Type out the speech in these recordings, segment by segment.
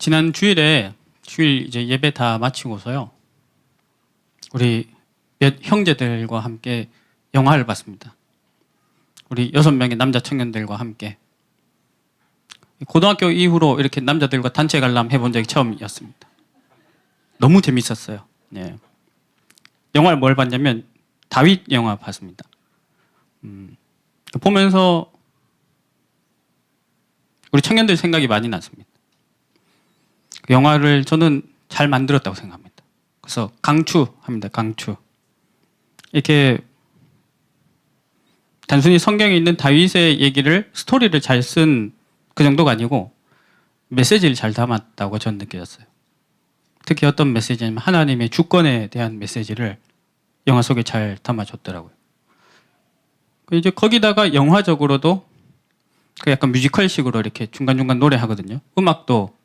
지난 주일 이제 예배 다 마치고서요. 우리 몇 형제들과 함께 영화를 봤습니다. 우리 6명의 남자 청년들과 함께. 고등학교 이후로 이렇게 남자들과 단체 관람 해본 적이 처음이었습니다. 너무 재밌었어요. 네. 영화를 뭘 봤냐면 다윗 영화 봤습니다. 보면서 우리 청년들 생각이 많이 났습니다. 그 영화를 저는 잘 만들었다고 생각합니다. 그래서 강추합니다. 강추. 이렇게 단순히 성경에 있는 다윗의 얘기를 스토리를 잘 쓴 그 정도가 아니고 메시지를 잘 담았다고 저는 느껴졌어요. 특히 어떤 메시지냐면 하나님의 주권에 대한 메시지를 영화 속에 잘 담아줬더라고요. 이제 거기다가 영화적으로도 그 약간 뮤지컬식으로 이렇게 중간중간 노래하거든요. 음악도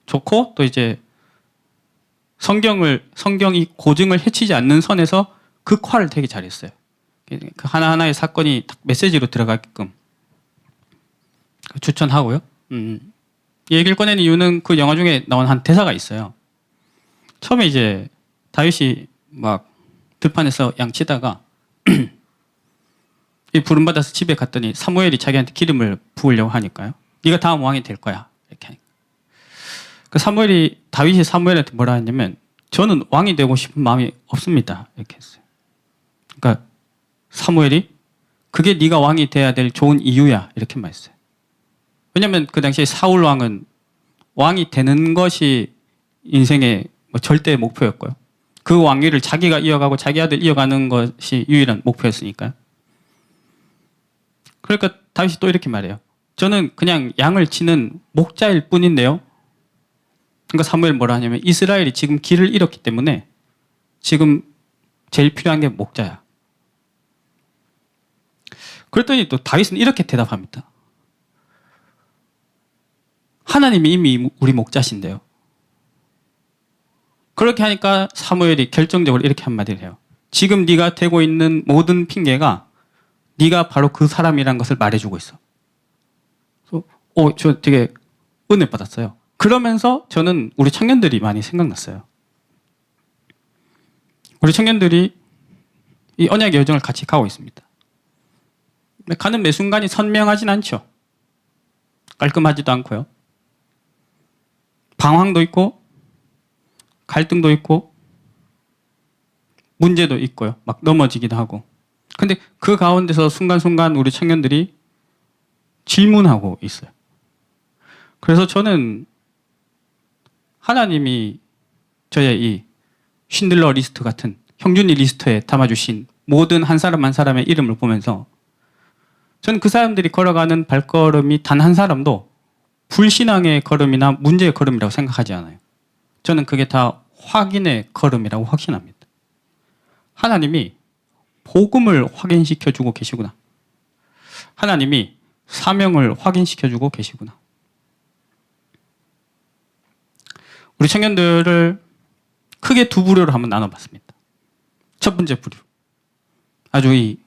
좋고 또 이제 성경이 고증을 해치지 않는 선에서 극화를 되게 잘했어요. 그 하나하나의 사건이 딱 메시지로 들어가게끔 추천하고요. 이 얘기를 꺼낸 이유는 그 영화 중에 나온 한 대사가 있어요. 처음에 이제 다윗이 막 들판에서 양치다가 부름받아서 집에 갔더니 사무엘이 자기한테 기름을 부으려고 하니까요. 네가 다음 왕이 될 거야. 이렇게 하니까. 그 다윗이 사무엘한테 뭐라 했냐면 저는 왕이 되고 싶은 마음이 없습니다. 이렇게 했어요. 그러니까 사무엘이 그게 네가 왕이 돼야 될 좋은 이유야. 이렇게 말했어요. 왜냐하면 그 당시에 사울 왕은 왕이 되는 것이 인생의 절대 목표였고요. 그 왕위를 자기가 이어가고 자기 아들 이어가는 것이 유일한 목표였으니까요. 그러니까 다윗이 또 이렇게 말해요. 저는 그냥 양을 치는 목자일 뿐인데요. 그러니까 사무엘 뭐라 하냐면 이스라엘이 지금 길을 잃었기 때문에 지금 제일 필요한 게 목자야. 그랬더니 또 다윗은 이렇게 대답합니다. 하나님이 이미 우리 목자신데요. 그렇게 하니까 사무엘이 결정적으로 이렇게 한마디를 해요. 지금 네가 대고 있는 모든 핑계가 네가 바로 그 사람이라는 것을 말해주고 있어. 저 되게 은혜 받았어요. 그러면서 저는 우리 청년들이 많이 생각났어요. 우리 청년들이 이 언약의 여정을 같이 가고 있습니다. 가는 매 순간이 선명하진 않죠. 깔끔하지도 않고요. 방황도 있고 갈등도 있고 문제도 있고요. 막 넘어지기도 하고. 근데 그 가운데서 순간순간 우리 청년들이 질문하고 있어요. 그래서 저는 하나님이 저의 이 쉰들러 리스트 같은 형준이 리스트에 담아주신 모든 한 사람 한 사람의 이름을 보면서 저는 그 사람들이 걸어가는 발걸음이 단 한 사람도 불신앙의 걸음이나 문제의 걸음이라고 생각하지 않아요. 저는 그게 다 확인의 걸음이라고 확신합니다. 하나님이 복음을 확인시켜주고 계시구나. 하나님이 사명을 확인시켜주고 계시구나. 우리 청년들을 크게 두 부류로 한번 나눠봤습니다. 첫 번째 부류. 아주 이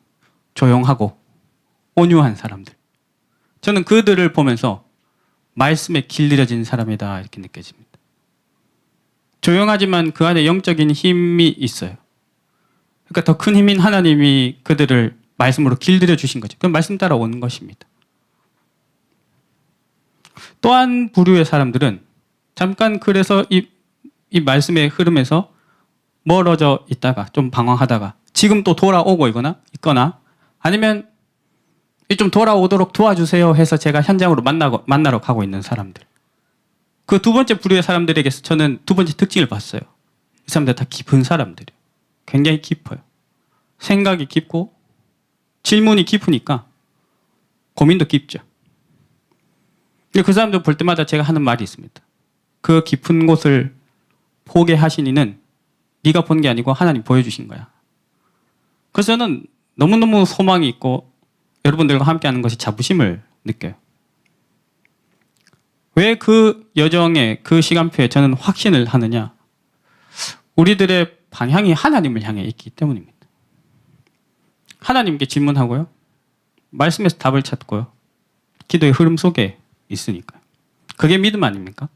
조용하고 온유한 사람들. 저는 그들을 보면서 말씀에 길들여진 사람이다 이렇게 느껴집니다. 조용하지만 그 안에 영적인 힘이 있어요. 그러니까 더 큰 힘인 하나님이 그들을 말씀으로 길들여 주신 거죠. 그 말씀 따라 오는 것입니다. 또 한 부류의 사람들은 잠깐 그래서 이 말씀의 흐름에서 멀어져 있다가 좀 방황하다가 지금 또 돌아오고 있거나 아니면 좀 돌아오도록 도와주세요 해서 제가 현장으로 만나러 가고 있는 사람들. 그 두 번째 부류의 사람들에게서 저는 두 번째 특징을 봤어요. 이 사람들 다 깊은 사람들이에요. 굉장히 깊어요. 생각이 깊고 질문이 깊으니까 고민도 깊죠. 근데 그 사람들 볼 때마다 제가 하는 말이 있습니다. 그 깊은 곳을 보게 하신 이는 네가 본 게 아니고 하나님 보여주신 거야. 그래서 저는 너무너무 소망이 있고 여러분들과 함께하는 것이 자부심을 느껴요. 왜 그 여정에 그 시간표에 저는 확신을 하느냐? 우리들의 방향이 하나님을 향해 있기 때문입니다. 하나님께 질문하고요. 말씀에서 답을 찾고요. 기도의 흐름 속에 있으니까요. 그게 믿음 아닙니까?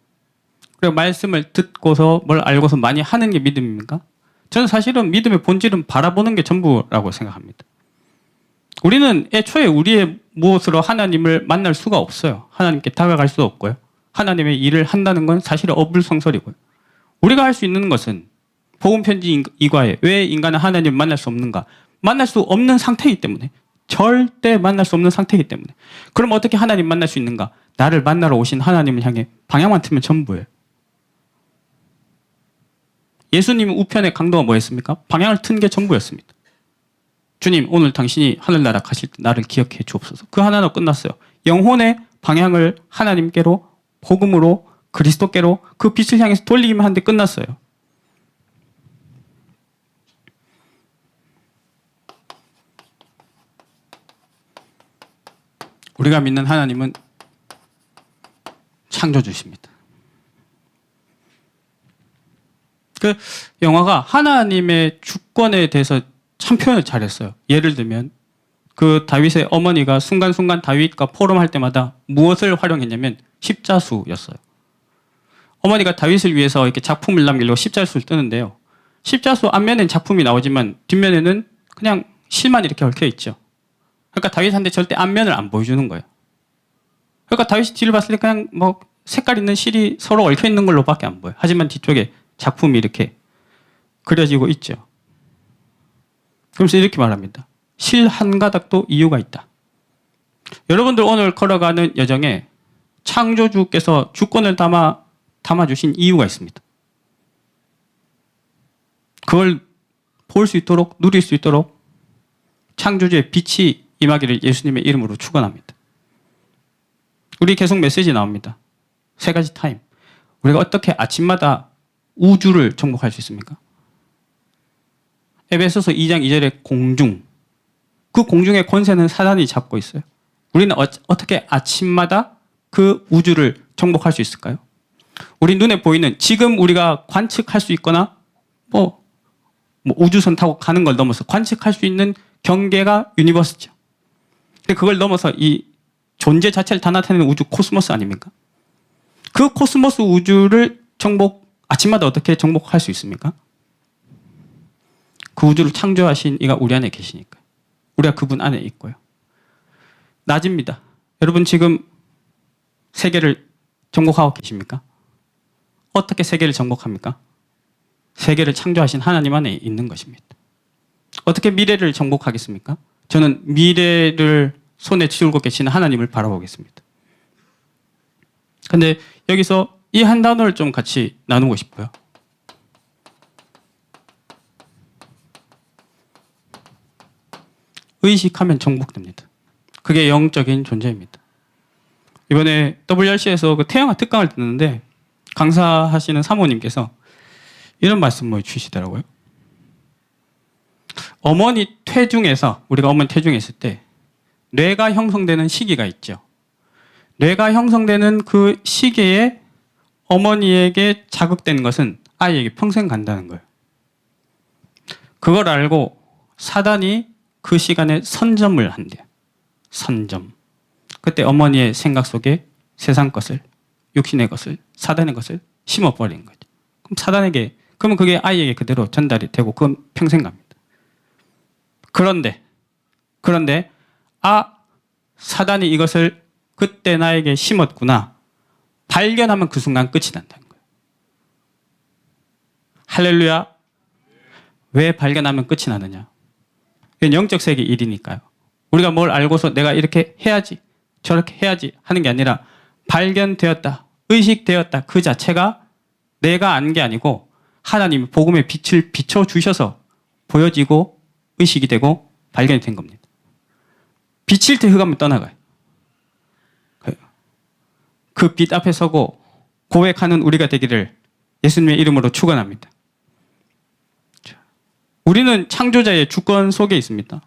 그리고 말씀을 듣고서 뭘 알고서 많이 하는 게 믿음입니까? 저는 사실은 믿음의 본질은 바라보는 게 전부라고 생각합니다. 우리는 애초에 우리의 무엇으로 하나님을 만날 수가 없어요. 하나님께 다가갈 수도 없고요. 하나님의 일을 한다는 건 사실은 어불성설이고요. 우리가 할 수 있는 것은 복음 편지 이과에 왜 인간은 하나님을 만날 수 없는가? 만날 수 없는 상태이기 때문에, 절대 만날 수 없는 상태이기 때문에. 그럼 어떻게 하나님 만날 수 있는가? 나를 만나러 오신 하나님을 향해 방향만 틀면 전부예요. 예수님 우편의 강도가 뭐였습니까? 방향을 튼 게 전부였습니다. 주님, 오늘 당신이 하늘나라 가실 때 나를 기억해 주옵소서. 그 하나로 끝났어요. 영혼의 방향을 하나님께로, 복음으로, 그리스도께로 그 빛을 향해서 돌리기만 하는데 끝났어요. 우리가 믿는 하나님은 창조주십니다. 그 영화가 하나님의 주권에 대해서 참 표현을 잘했어요. 예를 들면 그 다윗의 어머니가 순간순간 다윗과 포럼할 때마다 무엇을 활용했냐면 십자수였어요. 어머니가 다윗을 위해서 이렇게 작품을 남기려고 십자수를 뜨는데요. 십자수 앞면엔 작품이 나오지만 뒷면에는 그냥 실만 이렇게 얽혀 있죠. 그러니까 다윗한테 절대 앞면을 안 보여주는 거예요. 그러니까 다윗이 뒤를 봤을 때 그냥 뭐 색깔 있는 실이 서로 얽혀 있는 걸로밖에 안 보여요. 하지만 뒤쪽에 작품이 이렇게 그려지고 있죠. 그러면서 이렇게 말합니다. 실 한 가닥도 이유가 있다. 여러분들 오늘 걸어가는 여정에 창조주께서 주권을 담아주신 이유가 있습니다. 그걸 볼 수 있도록, 누릴 수 있도록 창조주의 빛이 임하기를 예수님의 이름으로 축원합니다. 우리 계속 메시지 나옵니다. 3가지 타임. 우리가 어떻게 아침마다 우주를 정복할 수 있습니까? 에베소서 2장 2절의 공중. 그 공중의 권세는 사단이 잡고 있어요. 우리는 어떻게 아침마다 그 우주를 정복할 수 있을까요? 우리 눈에 보이는 지금 우리가 관측할 수 있거나 뭐 우주선 타고 가는 걸 넘어서 관측할 수 있는 경계가 유니버스죠. 근데 그걸 넘어서 이 존재 자체를 다 나타내는 우주 코스모스 아닙니까? 그 코스모스 우주를 아침마다 어떻게 정복할 수 있습니까? 그 우주를 창조하신 이가 우리 안에 계시니까. 우리가 그분 안에 있고요. 낮입니다. 여러분 지금 세계를 정복하고 계십니까? 어떻게 세계를 정복합니까? 세계를 창조하신 하나님 안에 있는 것입니다. 어떻게 미래를 정복하겠습니까? 저는 미래를 손에 쥐고 계시는 하나님을 바라보겠습니다. 근데 여기서 이 한 단어를 좀 같이 나누고 싶어요. 의식하면 정복됩니다. 그게 영적인 존재입니다. 이번에 WRC에서 그 태양화 특강을 듣는데 강사하시는 사모님께서 이런 말씀을 주시더라고요. 어머니 퇴중에서, 우리가 어머니 퇴중했을 때 뇌가 형성되는 시기가 있죠. 뇌가 형성되는 그 시기에 어머니에게 자극된 것은 아이에게 평생 간다는 거예요. 그걸 알고 사단이 그 시간에 선점을 한대요. 선점. 그때 어머니의 생각 속에 세상 것을, 육신의 것을, 사단의 것을 심어버린 거죠. 그러면 그게 아이에게 그대로 전달이 되고 그건 평생 갑니다. 그런데 사단이 이것을 그때 나에게 심었구나 발견하면 그 순간 끝이 난다는 거예요. 할렐루야. 왜 발견하면 끝이 나느냐? 이건 영적 세계 일이니까요. 우리가 뭘 알고서 내가 이렇게 해야지, 저렇게 해야지 하는 게 아니라 발견되었다, 의식되었다 그 자체가 내가 안 게 아니고 하나님이 복음의 빛을 비춰주셔서 보여지고 의식이 되고 발견이 된 겁니다. 비칠 때 흑암은 떠나가요. 그 빛 앞에 서고 고백하는 우리가 되기를 예수님의 이름으로 축원합니다. 우리는 창조자의 주권 속에 있습니다.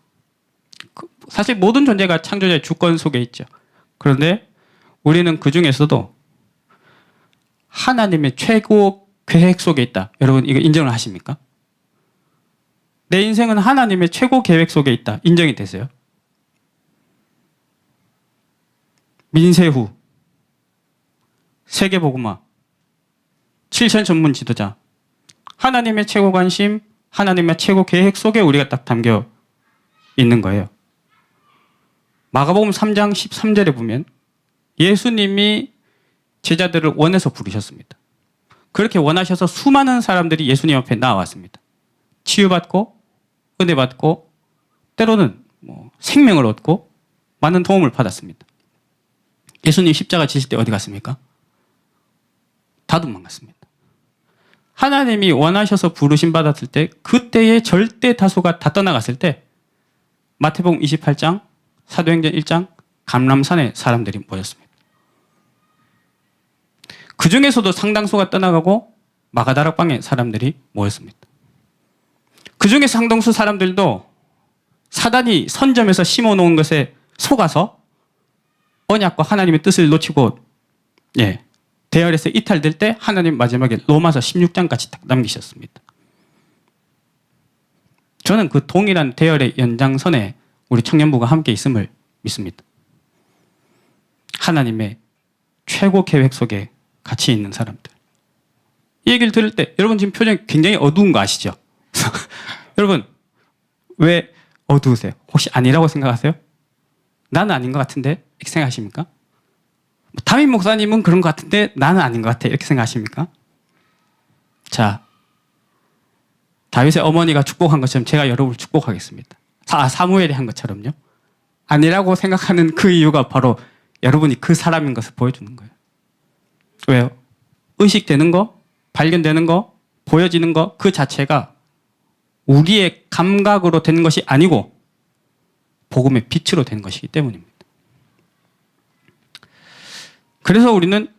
사실 모든 존재가 창조자의 주권 속에 있죠. 그런데 우리는 그 중에서도 하나님의 최고 계획 속에 있다. 여러분 이거 인정을 하십니까? 내 인생은 하나님의 최고 계획 속에 있다. 인정이 되세요? 민세후, 세계복음화, 실천 전문 지도자. 하나님의 최고 관심, 하나님의 최고 계획 속에 우리가 딱 담겨 있는 거예요. 마가복음 3장 13절에 보면 예수님이 제자들을 원해서 부르셨습니다. 그렇게 원하셔서 수많은 사람들이 예수님 앞에 나왔습니다. 치유받고 은혜 받고 때로는 생명을 얻고 많은 도움을 받았습니다. 예수님 십자가 지실 때 어디 갔습니까? 다 도망갔습니다. 하나님이 원하셔서 부르심 받았을 때 그때의 절대 다수가 다 떠나갔을 때 마태복음 28장, 사도행전 1장 감람산에 사람들이 모였습니다. 그 중에서도 상당수가 떠나가고 마가다락방에 사람들이 모였습니다. 그 중에 상당수 사람들도 사단이 선점해서 심어놓은 것에 속아서 언약과 하나님의 뜻을 놓치고 대열에서 이탈될 때 하나님 마지막에 로마서 16장까지 딱 남기셨습니다. 저는 그 동일한 대열의 연장선에 우리 청년부가 함께 있음을 믿습니다. 하나님의 최고 계획 속에 같이 있는 사람들. 이 얘기를 들을 때 여러분 지금 표정이 굉장히 어두운 거 아시죠? 여러분 왜 어두우세요? 혹시 아니라고 생각하세요? 나는 아닌 것 같은데 이렇게 생각하십니까? 담임 목사님은 그런 것 같은데 나는 아닌 것 같아 이렇게 생각하십니까? 자, 다윗의 어머니가 축복한 것처럼 제가 여러분을 축복하겠습니다. 사무엘이 한 것처럼요. 아니라고 생각하는 그 이유가 바로 여러분이 그 사람인 것을 보여주는 거예요. 왜요? 의식되는 거, 발견되는 거, 보여지는 거 그 자체가 우리의 감각으로 된 것이 아니고 복음의 빛으로 된 것이기 때문입니다. 그래서 우리는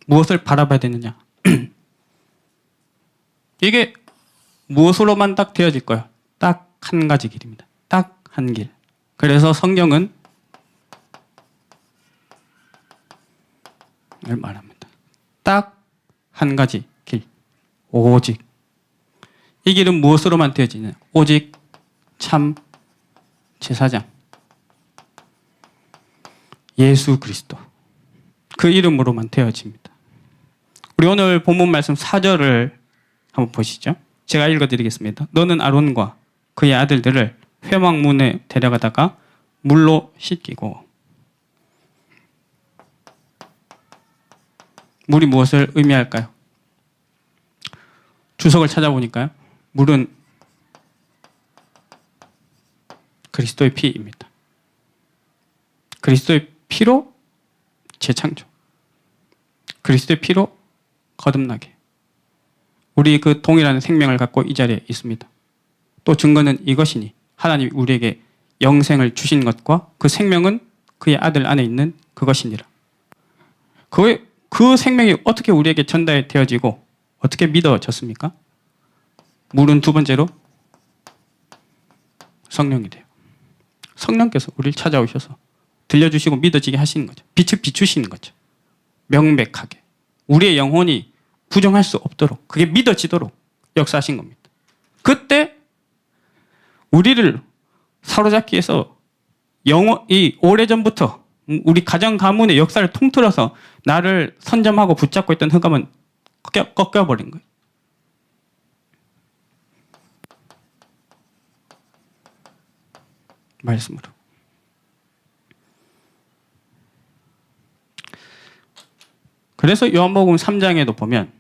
무엇을 바라봐야 되느냐? 이게 무엇으로만 딱 되어질 거예요? 딱 한 가지 길입니다. 딱 한 길. 그래서 성경은 말합니다. 딱 한 가지 길. 오직. 이 길은 무엇으로만 되어지냐? 오직 참 제사장. 예수 그리스도. 그 이름으로만 되어집니다. 우리 오늘 본문 말씀 4절을 한번 보시죠. 제가 읽어드리겠습니다. 너는 아론과 그의 아들들을 회막문에 데려가다가 물로 씻기고. 물이 무엇을 의미할까요? 주석을 찾아보니까요. 물은 그리스도의 피입니다. 그리스도의 피로 재창조. 그리스도의 피로 거듭나게. 우리 그 동일한 생명을 갖고 이 자리에 있습니다. 또 증거는 이것이니 하나님이 우리에게 영생을 주신 것과 그 생명은 그의 아들 안에 있는 그것이니라. 그 생명이 어떻게 우리에게 전달되어지고 어떻게 믿어졌습니까? 물은 두 번째로 성령이 돼요. 성령께서 우리를 찾아오셔서 들려주시고 믿어지게 하시는 거죠. 빛을 비추시는 거죠. 명백하게. 우리의 영혼이 부정할 수 없도록 그게 믿어지도록 역사하신 겁니다. 그때 우리를 사로잡기 위해서 이 오래전부터 우리 가정 가문의 역사를 통틀어서 나를 선점하고 붙잡고 있던 흑암은 꺾여버린 거예요. 말씀으로. 그래서 요한복음 3장에도 보면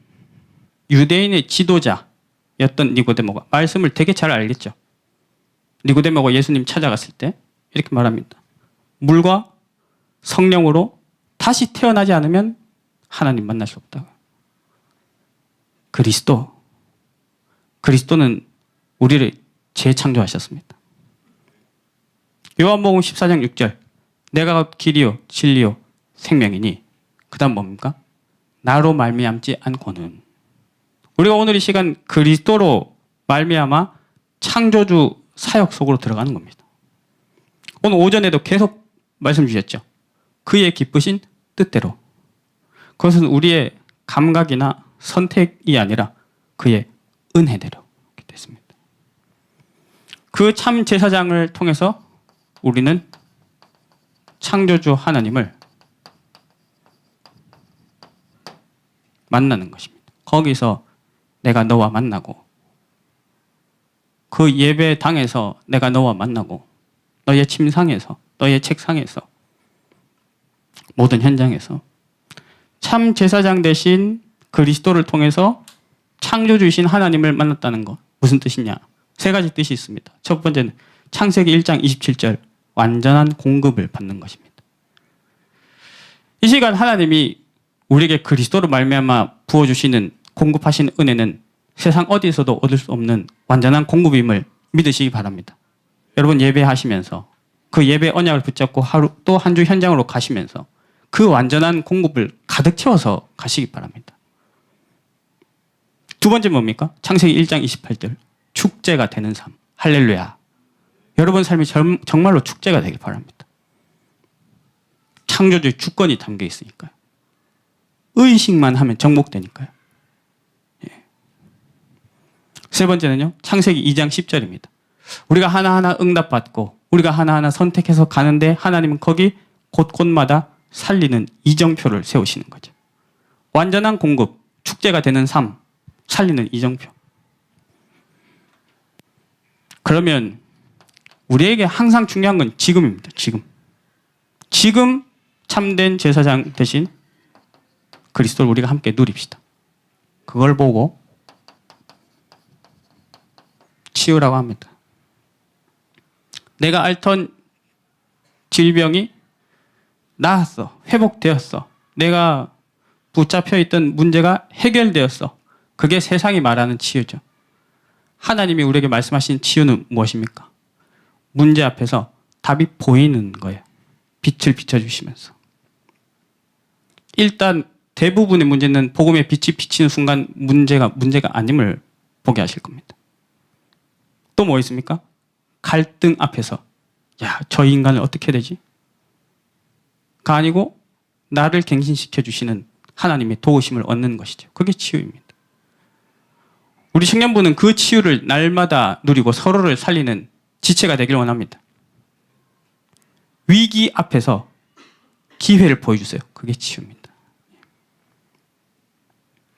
유대인의 지도자였던 니고데모가 말씀을 되게 잘 알겠죠. 니고데모가 예수님 찾아갔을 때 이렇게 말합니다. 물과 성령으로 다시 태어나지 않으면 하나님 만날 수 없다. 그리스도는 우리를 재창조하셨습니다. 요한복음 14장 6절 내가 길이요 진리요 생명이니 그 다음 뭡니까? 나로 말미암지 않고는. 우리가 오늘 이 시간 그리스도로 말미암아 창조주 사역 속으로 들어가는 겁니다. 오늘 오전에도 계속 말씀 주셨죠. 그의 기쁘신 뜻대로. 그것은 우리의 감각이나 선택이 아니라 그의 은혜대로 이렇게 됐습니다. 그 참 제사장을 통해서 우리는 창조주 하나님을 만나는 것입니다. 거기서 내가 너와 만나고 그 예배당에서 내가 너와 만나고 너의 침상에서 너의 책상에서 모든 현장에서 참 제사장 되신 그리스도를 통해서 창조주이신 하나님을 만났다는 것. 무슨 뜻이냐? 세 가지 뜻이 있습니다. 첫 번째는 창세기 1장 27절 완전한 공급을 받는 것입니다. 이 시간 하나님이 우리에게 그리스도로 말미암아 부어주시는 공급하신 은혜는 세상 어디에서도 얻을 수 없는 완전한 공급임을 믿으시기 바랍니다. 여러분 예배하시면서 그 예배 언약을 붙잡고 하루 또 한 주 현장으로 가시면서 그 완전한 공급을 가득 채워서 가시기 바랍니다. 두 번째 뭡니까? 창세기 1장 28절 축제가 되는 삶. 할렐루야. 여러분 삶이 정말로 축제가 되길 바랍니다. 창조주의 주권이 담겨 있으니까요. 의식만 하면 정복되니까요. 예. 세 번째는요. 창세기 2장 10절입니다. 우리가 하나하나 응답받고 우리가 하나하나 선택해서 가는데 하나님은 거기 곳곳마다 살리는 이정표를 세우시는 거죠. 완전한 공급, 축제가 되는 삶, 살리는 이정표. 그러면 우리에게 항상 중요한 건 지금입니다. 지금 참된 제사장 대신 그리스도를 우리가 함께 누립시다. 그걸 보고 치유라고 합니다. 내가 앓던 질병이 나았어. 회복되었어. 내가 붙잡혀 있던 문제가 해결되었어. 그게 세상이 말하는 치유죠. 하나님이 우리에게 말씀하신 치유는 무엇입니까? 문제 앞에서 답이 보이는 거예요. 빛을 비춰주시면서. 일단 대부분의 문제는 복음의 빛이 비치는 순간 문제가 아님을 보게 하실 겁니다. 또 뭐 있습니까? 갈등 앞에서 야, 저 인간을 어떻게 해야 되지? 가 아니고 나를 갱신시켜 주시는 하나님의 도우심을 얻는 것이죠. 그게 치유입니다. 우리 청년부는 그 치유를 날마다 누리고 서로를 살리는 지체가 되길 원합니다. 위기 앞에서 기회를 보여주세요. 그게 치유입니다.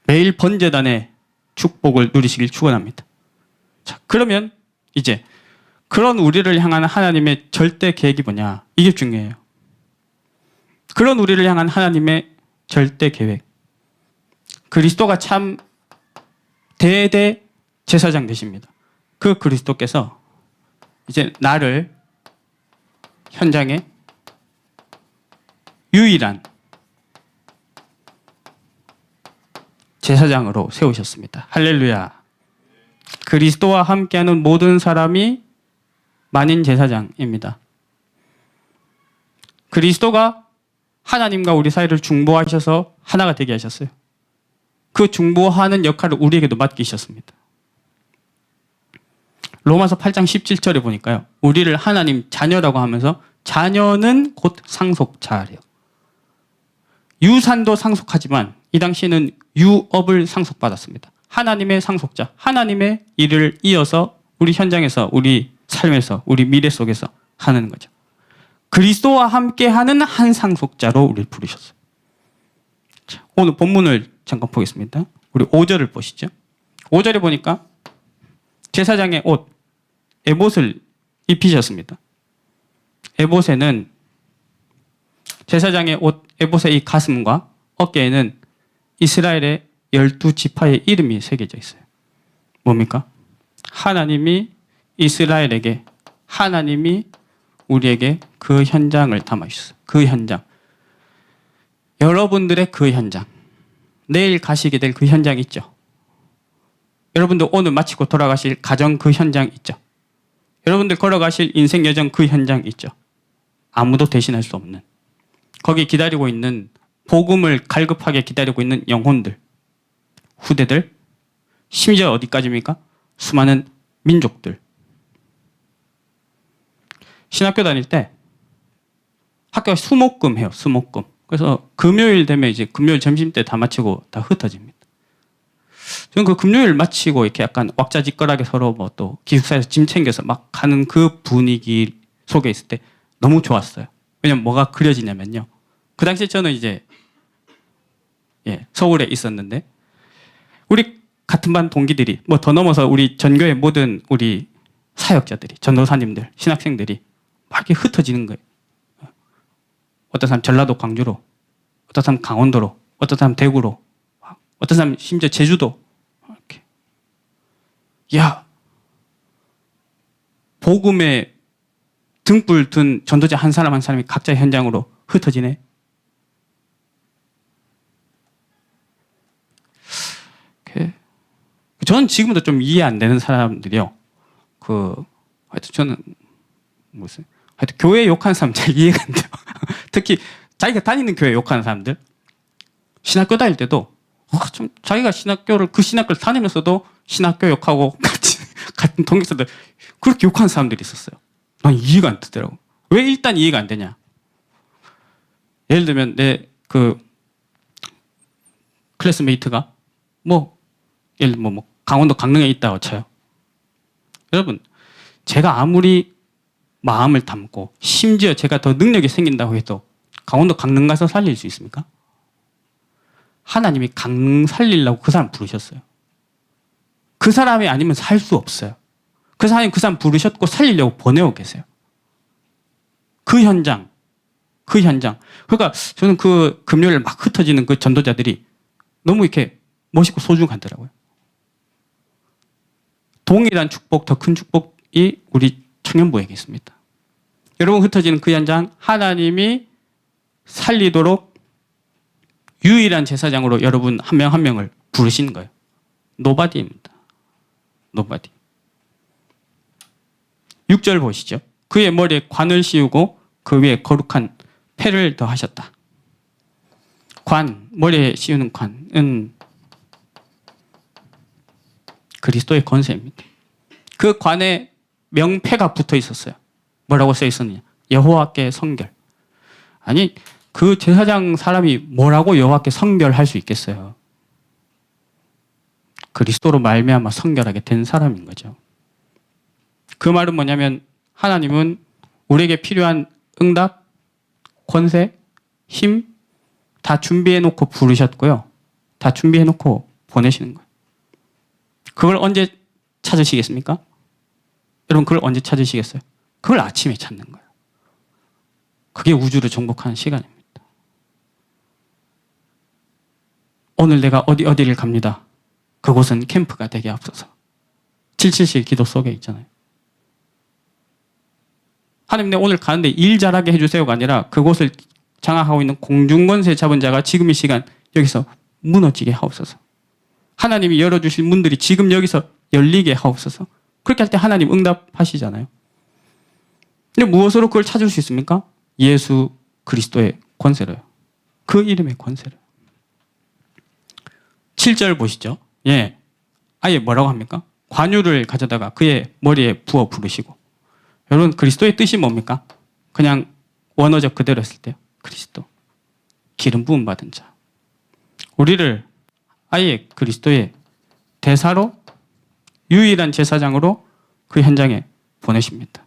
매일 번제단의 축복을 누리시길 축원합니다. 자, 그러면 이제 그런 우리를 향한 하나님의 절대 계획이 뭐냐? 이게 중요해요. 그런 우리를 향한 하나님의 절대 계획. 그리스도가 참 대대 제사장 되십니다. 그 그리스도께서 이제 나를 현장에 유일한 제사장으로 세우셨습니다. 할렐루야. 그리스도와 함께하는 모든 사람이 만인 제사장입니다. 그리스도가 하나님과 우리 사이를 중보하셔서 하나가 되게 하셨어요. 그 중보하는 역할을 우리에게도 맡기셨습니다. 로마서 8장 17절에 보니까요. 우리를 하나님 자녀라고 하면서 자녀는 곧 상속자래요. 유산도 상속하지만 이 당시에는 유업을 상속받았습니다. 하나님의 상속자, 하나님의 일을 이어서 우리 현장에서, 우리 삶에서, 우리 미래 속에서 하는 거죠. 그리스도와 함께하는 한 상속자로 우리를 부르셨어요. 자, 오늘 본문을 잠깐 보겠습니다. 우리 5절을 보시죠. 5절에 보니까 제사장의 옷, 에봇을 입히셨습니다. 에봇에는 제사장의 옷, 에봇의 이 가슴과 어깨에는 이스라엘의 12지파의 이름이 새겨져 있어요. 뭡니까? 하나님이 이스라엘에게, 하나님이 우리에게 그 현장을 담아주셨어요. 그 현장. 여러분들의 그 현장. 내일 가시게 될 그 현장 있죠? 여러분들 오늘 마치고 돌아가실 가정 그 현장 있죠? 여러분들 걸어가실 인생 여정 그 현장 있죠? 아무도 대신할 수 없는. 거기 기다리고 있는, 복음을 갈급하게 기다리고 있는 영혼들, 후대들, 심지어 어디까지입니까? 수많은 민족들. 신학교 다닐 때 학교가 수목금 해요. 수목금. 그래서 금요일 되면 이제 금요일 점심 때 다 마치고 다 흩어집니다. 저는 그 금요일 마치고 이렇게 약간 왁자지껄하게 서로 뭐 또 기숙사에서 짐 챙겨서 막 가는 그 분위기 속에 있을 때 너무 좋았어요. 왜냐면 뭐가 그려지냐면요. 그 당시에 저는 이제 예, 서울에 있었는데 우리 같은 반 동기들이 뭐 더 넘어서 우리 전교의 모든 우리 사역자들이 전도사님들 신학생들이 막 이렇게 흩어지는 거예요. 어떤 사람 전라도 광주로, 어떤 사람 강원도로, 어떤 사람 대구로, 어떤 사람 심지어 제주도. 이렇게. 야, 복음에 등불 든 전도자 한 사람 한 사람이 각자 현장으로 흩어지네. 저는 지금도 좀 이해 안 되는 사람들이요. 하여튼 저는 하여튼 교회 욕하는 사람 잘 이해가 안 돼요. 특히 자기가 다니는 교회 욕하는 사람들. 신학교 다닐 때도 좀 자기가 그 신학교를 다니면서도 신학교 욕하고 같은 동기생들 그렇게 욕하는 사람들이 있었어요. 난 이해가 안 되더라고. 왜 일단 이해가 안 되냐? 예를 들면 내 클래스메이트가 예를 들면 강원도 강릉에 있다고 쳐요. 여러분, 제가 아무리 마음을 담고 심지어 제가 더 능력이 생긴다고 해도 강원도 강릉 가서 살릴 수 있습니까? 하나님이 강릉 살리려고 그 사람 부르셨어요. 그 사람이 아니면 살 수 없어요. 그 사람 부르셨고 살리려고 보내고 계세요. 그 현장. 그러니까 저는 그 금요일 막 흩어지는 그 전도자들이 너무 이렇게 멋있고 소중하더라고요. 동일한 축복, 더 큰 축복이 우리 청년부에게 있습니다. 여러분 흩어지는 그 현장, 하나님이 살리도록 유일한 제사장으로 여러분 한 명 한 명을 부르신 거예요. 노바디입니다. 노바디. 6절 보시죠. 그의 머리에 관을 씌우고 그 위에 거룩한 패를 더하셨다. 머리에 씌우는 관은 그리스도의 권세입니다. 그 관에 명패가 붙어 있었어요. 뭐라고 써 있었느냐? 여호와께 성결. 아니, 그 제사장 사람이 뭐라고 여호와께 성결할 수 있겠어요? 그리스도로 말미암아 성결하게 된 사람인 거죠. 그 말은 뭐냐면 하나님은 우리에게 필요한 응답, 권세, 힘 다 준비해 놓고 부르셨고요. 다 준비해 놓고 보내시는 거예요. 그걸 언제 찾으시겠습니까? 여러분 그걸 언제 찾으시겠어요? 그걸 아침에 찾는 거예요. 그게 우주를 정복하는 시간입니다. 오늘 내가 어디를 갑니다. 그곳은 캠프가 되게 앞서서 777 기도 속에 있잖아요. 하나님, 내가 오늘 가는데 일 잘하게 해주세요가 아니라 그곳을 장악하고 있는 공중권세 잡은 자가 지금 이 시간 여기서 무너지게 하옵소서. 하나님이 열어주실 문들이 지금 여기서 열리게 하옵소서. 그렇게 할 때 하나님 응답하시잖아요. 근데 무엇으로 그걸 찾을 수 있습니까? 예수 그리스도의 권세로요. 그 이름의 권세로. 7절 보시죠. 예, 아예 뭐라고 합니까? 관유를 가져다가 그의 머리에 부어 부르시고. 여러분 그리스도의 뜻이 뭡니까? 그냥 원어적 그대로 했을 때요. 그리스도. 기름 부음 받은 자. 우리를 아예 그리스도의 대사로 유일한 제사장으로 그 현장에 보내십니다.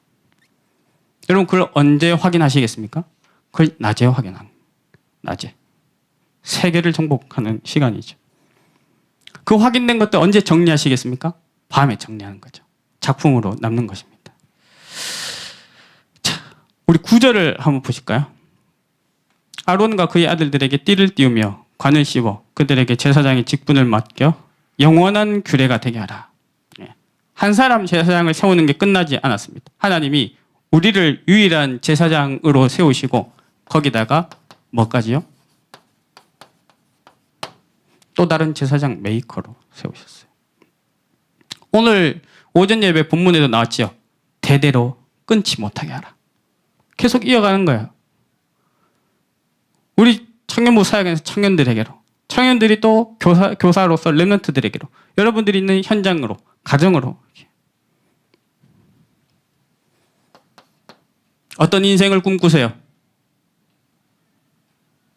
여러분 그걸 언제 확인하시겠습니까? 그걸 낮에 낮에. 세계를 정복하는 시간이죠. 그 확인된 것도 언제 정리하시겠습니까? 밤에 정리하는 거죠. 작품으로 남는 것입니다. 자, 우리 9절을 한번 보실까요? 아론과 그의 아들들에게 띠를 띄우며 관을 씌워 그들에게 제사장의 직분을 맡겨 영원한 규례가 되게 하라. 한 사람 제사장을 세우는 게 끝나지 않았습니다. 하나님이 우리를 유일한 제사장으로 세우시고 거기다가 뭐까지요? 또 다른 제사장 메이커로 세우셨어요. 오늘 오전 예배 본문에도 나왔죠. 대대로 끊지 못하게 하라. 계속 이어가는 거예요. 우리 청년부 사역에서 청년들에게로, 청년들이 또 교사로서 렘넌트들에게로, 여러분들이 있는 현장으로, 가정으로. 어떤 인생을 꿈꾸세요?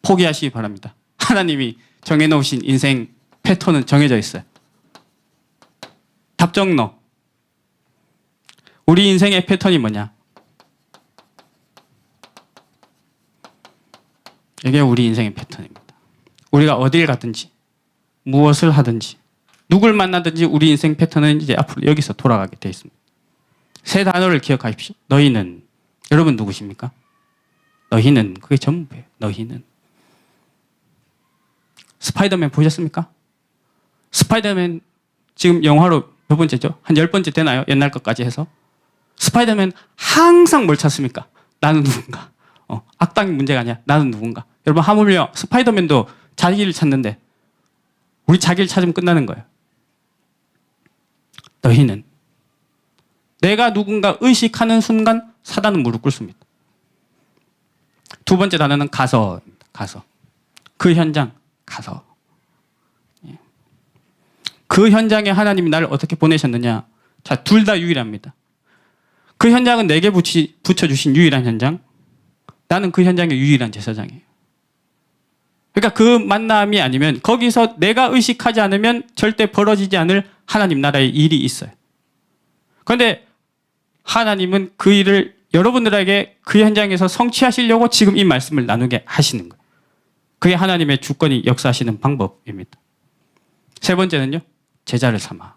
포기하시기 바랍니다. 하나님이 정해놓으신 인생 패턴은 정해져 있어요. 답정너. 우리 인생의 패턴이 뭐냐? 이게 우리 인생의 패턴입니다. 우리가 어딜 가든지 무엇을 하든지 누굴 만나든지 우리 인생 패턴은 이제 앞으로 여기서 돌아가게 돼 있습니다. 세 단어를 기억하십시오. 너희는. 여러분 누구십니까? 너희는. 그게 전부예요. 너희는. 스파이더맨 보셨습니까? 스파이더맨 지금 영화로 몇 번째죠? 한 10번째 되나요? 옛날 것까지 해서. 스파이더맨 항상 뭘 찾습니까? 나는 누군가. 악당이 문제가 아니야. 나는 누군가. 여러분 하물며 스파이더맨도 자기를 찾는데 우리 자기를 찾으면 끝나는 거예요. 너희는. 내가 누군가 의식하는 순간 사단은 무릎 꿇습니다. 두 번째 단어는 가서입니다. 가서. 그 현장. 가서. 그 현장에 하나님이 나를 어떻게 보내셨느냐. 자, 둘 다 유일합니다. 그 현장은 내게 붙여주신 유일한 현장. 나는 그 현장의 유일한 제사장이에요. 그러니까 그 만남이 아니면 거기서 내가 의식하지 않으면 절대 벌어지지 않을 하나님 나라의 일이 있어요. 그런데 하나님은 그 일을 여러분들에게 그 현장에서 성취하시려고 지금 이 말씀을 나누게 하시는 거예요. 그게 하나님의 주권이 역사하시는 방법입니다. 세 번째는요. 제자를 삼아.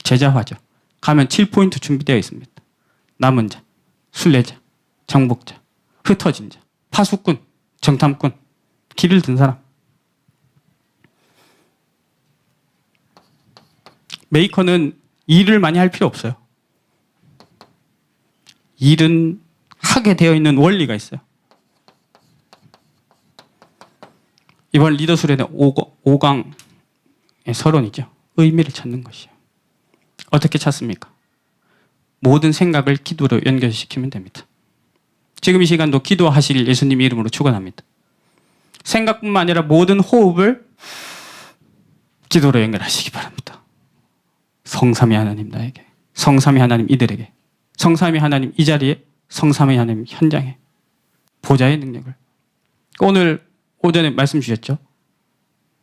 제자화죠. 가면 7포인트 준비되어 있습니다. 남은 자, 순례자, 정복자, 흩어진 자, 파수꾼, 정탐꾼, 길을 든 사람. 메이커는 일을 많이 할 필요 없어요. 일은 하게 되어 있는 원리가 있어요. 이번 리더 수련의 5강의 서론이죠. 의미를 찾는 것이에요. 어떻게 찾습니까? 모든 생각을 기도로 연결시키면 됩니다. 지금 이 시간도 기도하실 예수님 이름으로 축원합니다. 생각뿐만 아니라 모든 호흡을 기도로 연결하시기 바랍니다. 성삼위 하나님 나에게, 성삼위 하나님 이들에게, 성삼위 하나님 이 자리에, 성삼위 하나님 현장에, 보좌의 능력을. 오늘 오전에 말씀 주셨죠?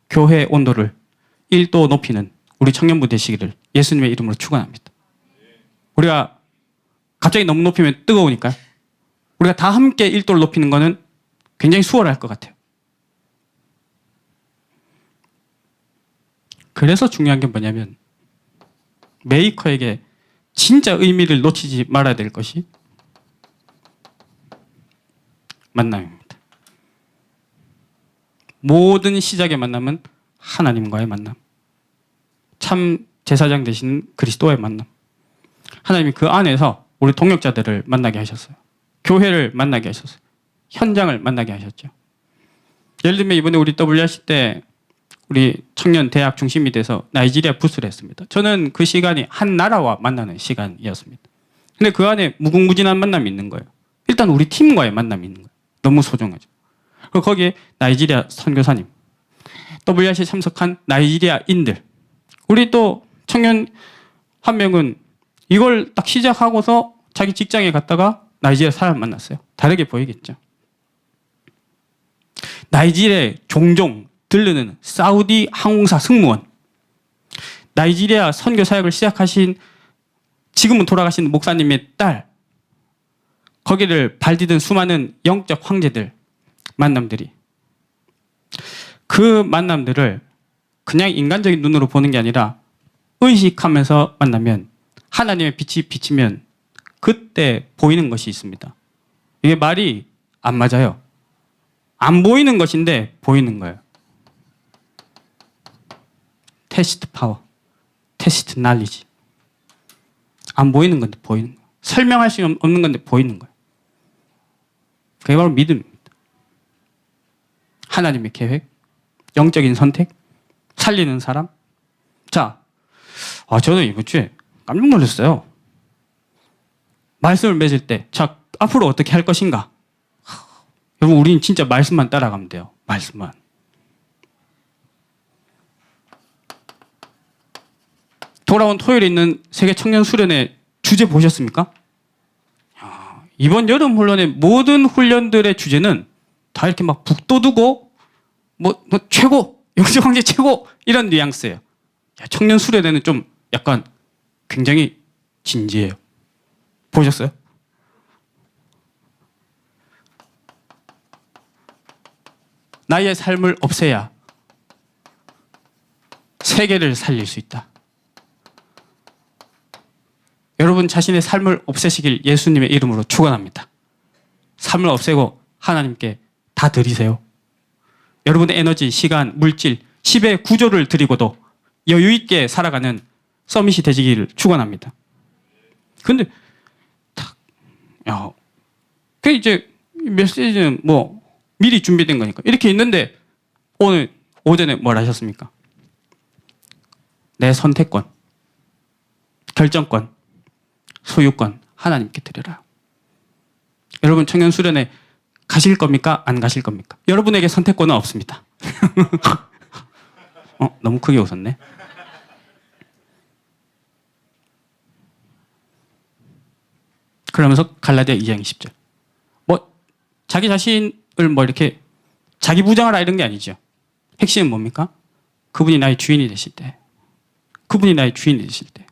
교회의 온도를 1도 높이는 우리 청년부 되시기를 예수님의 이름으로 축원합니다. 우리가 갑자기 너무 높이면 뜨거우니까요. 우리가 다 함께 1도를 높이는 것은 굉장히 수월할 것 같아요. 그래서 중요한 게 뭐냐면 메이커에게 진짜 의미를 놓치지 말아야 될 것이 만남입니다. 모든 시작의 만남은 하나님과의 만남. 참 제사장 되시는 그리스도의 만남. 하나님이 그 안에서 우리 동역자들을 만나게 하셨어요. 교회를 만나게 하셨어요. 현장을 만나게 하셨죠. 예를 들면 이번에 우리 WRC 때 우리 청년 대학 중심이 돼서 나이지리아 부스를 했습니다. 저는 그 시간이 한 나라와 만나는 시간이었습니다. 근데 그 안에 무궁무진한 만남이 있는 거예요. 일단 우리 팀과의 만남이 있는 거예요. 너무 소중하죠. 그리고 거기에 나이지리아 선교사님, WRC 참석한 나이지리아인들, 우리 또 청년 한 명은 이걸 딱 시작하고서 자기 직장에 갔다가 나이지리아 사람 만났어요. 다르게 보이겠죠. 나이지리아에 종종 들르는 사우디 항공사 승무원, 나이지리아 선교 사역을 시작하신 지금은 돌아가신 목사님의 딸, 거기를 발디딘 수많은 영적 황제들 만남들이, 그 만남들을 그냥 인간적인 눈으로 보는 게 아니라 의식하면서 만나면 하나님의 빛이 비치면 그때 보이는 것이 있습니다. 이게 말이 안 맞아요. 안 보이는 것인데 보이는 거예요. 테스트 파워, 테스트 날리지. 안 보이는 건데 보이는 거예요. 설명할 수 없는 건데 보이는 거예요. 그게 바로 믿음입니다. 하나님의 계획, 영적인 선택, 살리는 사람. 자, 저는 이번 주에 깜짝 놀랐어요. 말씀을 맺을 때, 자, 앞으로 어떻게 할 것인가? 여러분, 우리는 진짜 말씀만 따라가면 돼요. 말씀만. 돌아온 토요일에 있는 세계 청년 수련회 주제 보셨습니까? 이번 여름 훈련의 모든 훈련들의 주제는 다 이렇게 막 북돋우고 뭐 최고, 영적 황제 최고 이런 뉘앙스예요. 청년 수련회는 좀 약간 굉장히 진지해요. 보셨어요? 나의 삶을 없애야 세계를 살릴 수 있다. 여러분 자신의 삶을 없애시길 예수님의 이름으로 축원합니다. 삶을 없애고 하나님께 다 드리세요. 여러분의 에너지, 시간, 물질, 10의 구조를 드리고도 여유 있게 살아가는 서밋이 되시기를 축원합니다. 근데 그 이제 메시지는 뭐 미리 준비된 거니까 이렇게 있는데 오늘 오전에 뭘 하셨습니까? 내 선택권, 결정권, 소유권 하나님께 드려라. 여러분 청년 수련회 가실 겁니까? 안 가실 겁니까? 여러분에게 선택권은 없습니다. 너무 크게 웃었네. 그러면서 갈라디아 2장 20절. 뭐 자기 자신을 뭐 이렇게 자기 부정하라 이런 게 아니죠. 핵심은 뭡니까? 그분이 나의 주인이 되실 때. 그분이 나의 주인이 되실 때.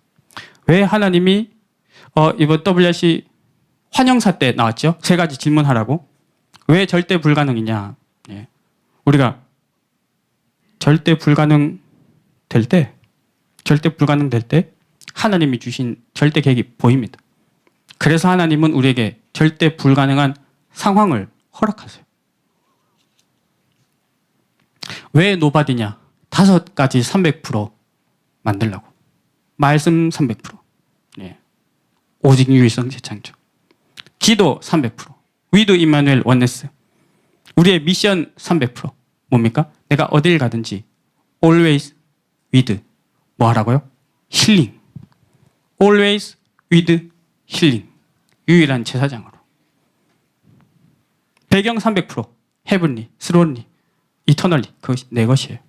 왜 하나님이 이번 WRC 환영사 때 나왔죠? 3가지 질문하라고. 왜 절대 불가능이냐? 예. 우리가 절대 불가능 될 때 하나님이 주신 절대 계획이 보입니다. 그래서 하나님은 우리에게 절대 불가능한 상황을 허락하세요. 왜 노바디냐? 5가지 300% 만들라고. 말씀 300%. 예. 오직 유일성 재창조. 기도 300%. 위드 임마누엘 원네스. 우리의 미션 300%. 뭡니까? 내가 어딜 가든지 always with 뭐 하라고요? 힐링. always with 힐링. 유일한 제사장으로. 배경 300%. heavenly, thronely, eternally. 그것이 내 것이에요.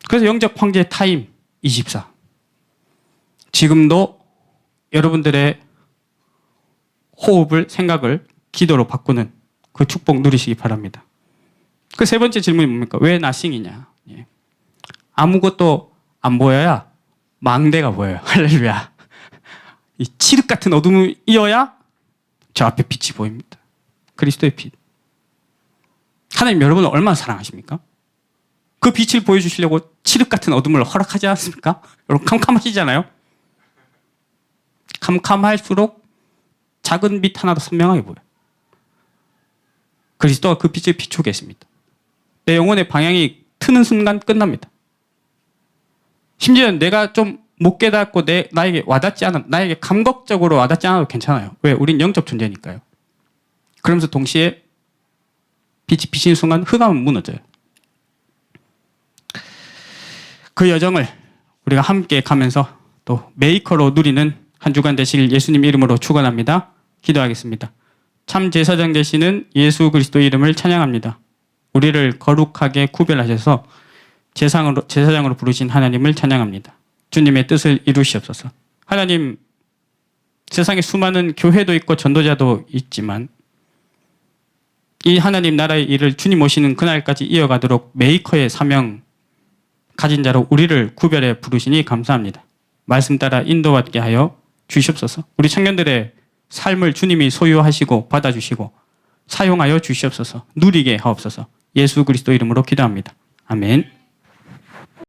그래서 영적 황제 타임 24. 지금도 여러분들의 호흡을, 생각을 기도로 바꾸는 그 축복 누리시기 바랍니다. 그 3번째 질문이 뭡니까? 왜 나싱이냐? 예. 아무것도 안 보여야 망대가 보여요. 할렐루야. 이 칠흑 같은 어둠이어야 저 앞에 빛이 보입니다. 그리스도의 빛. 하나님 여러분을 얼마나 사랑하십니까? 그 빛을 보여주시려고 칠흑 같은 어둠을 허락하지 않습니까? 여러분 캄캄하시잖아요? 캄캄할수록 작은 빛 하나도 선명하게 보여요. 그리스도가 그 빛을 비추고 계십니다. 내 영혼의 방향이 트는 순간 끝납니다. 심지어 내가 좀 못 깨닫고 나에게 와닿지 않은, 나에게 감각적으로 와닿지 않아도 괜찮아요. 왜? 우린 영적 존재니까요. 그러면서 동시에 빛이 비치는 순간 흑암은 무너져요. 그 여정을 우리가 함께 가면서 또 메이커로 누리는 한 주간 되시길 예수님 이름으로 축원합니다. 기도하겠습니다. 참 제사장 되시는 예수 그리스도의 이름을 찬양합니다. 우리를 거룩하게 구별하셔서 제사장으로 부르신 하나님을 찬양합니다. 주님의 뜻을 이루시옵소서. 하나님, 세상에 수많은 교회도 있고 전도자도 있지만 이 하나님 나라의 일을 주님 오시는 그날까지 이어가도록 메이커의 사명 가진 자로 우리를 구별해 부르시니 감사합니다. 말씀 따라 인도받게 하여 주시옵소서. 우리 청년들의 삶을 주님이 소유하시고 받아주시고 사용하여 주시옵소서. 누리게 하옵소서. 예수 그리스도 이름으로 기도합니다. 아멘.